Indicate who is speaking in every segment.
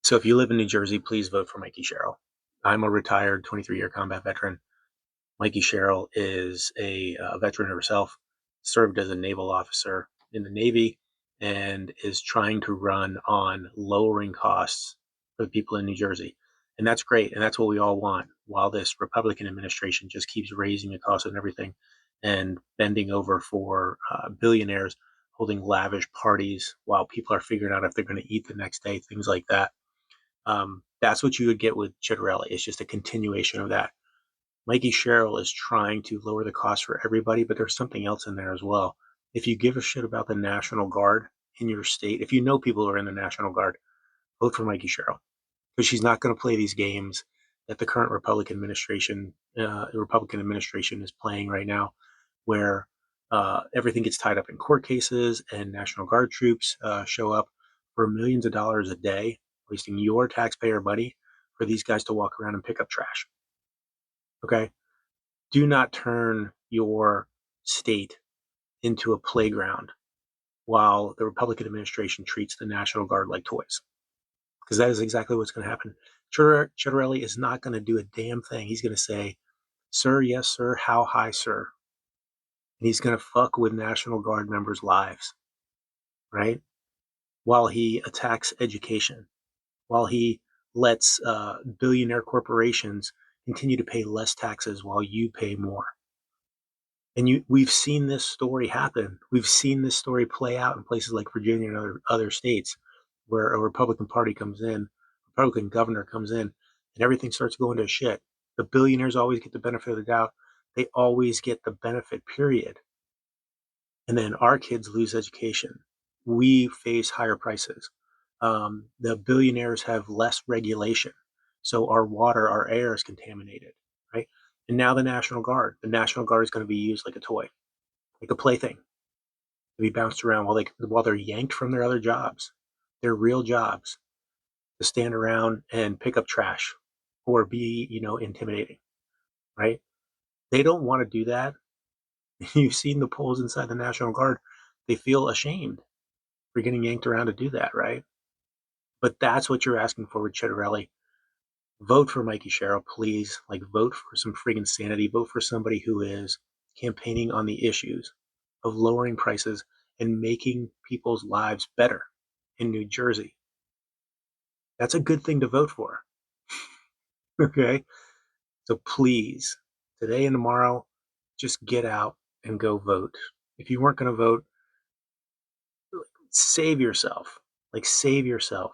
Speaker 1: So if you live in New Jersey, please vote for Mikie Sherrill. I'm a retired 23-year combat veteran. Mikie Sherrill is a veteran herself, served as a naval officer in the Navy, and is trying to run on lowering costs for the people in New Jersey. And that's great. And that's what we all want, while this Republican administration just keeps raising the cost of everything and bending over for billionaires holding lavish parties while people are figuring out if they're going to eat the next day, things like that. That's what you would get with Chitterelli. It's just a continuation of that. Mikie Sherrill is trying to lower the cost for everybody, but there's something else in there as well. If you give a shit about the National Guard in your state, if you know people who are in the National Guard, vote for Mikie Sherrill, because she's not going to play these games that the current Republican administration is playing right now, where everything gets tied up in court cases and National Guard troops show up for millions of dollars a day, wasting your taxpayer money for these guys to walk around and pick up trash. Okay? Do not turn your state into a playground while the Republican administration treats the National Guard like toys, because that is exactly what's going to happen. Chitterelli is not going to do a damn thing. He's going to say, "Sir, yes, sir, how high, sir?" And he's going to fuck with National Guard members' lives, right? While he attacks education, while he lets billionaire corporations continue to pay less taxes while you pay more. And we've seen this story happen. We've seen this story play out in places like Virginia and other states, where a Republican governor comes in, and everything starts going to shit. The billionaires always get the benefit of the doubt. They always get the benefit, period. And then our kids lose education. We face higher prices. The billionaires have less regulation. So our water, our air is contaminated, right? And now the National Guard. The National Guard is going to be used like a toy, like a plaything, to be bounced around while they're yanked from their other jobs, their real jobs, to stand around and pick up trash or be, intimidating, right? They don't want to do that. You've seen the polls inside the National Guard. They feel ashamed for getting yanked around to do that, right? But that's what you're asking for with Chitterelli. Vote for Mikie Sherrill, please. Like, vote for some friggin' sanity. Vote for somebody who is campaigning on the issues of lowering prices and making people's lives better in New Jersey. That's a good thing to vote for. Okay? So please, today and tomorrow, just get out and go vote. If you weren't going to vote, save yourself. Like, save yourself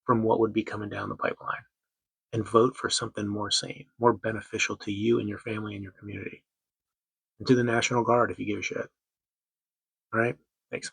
Speaker 1: from what would be coming down the pipeline, and vote for something more sane, more beneficial to you and your family and your community, and to the National Guard if you give a shit. All right? Thanks.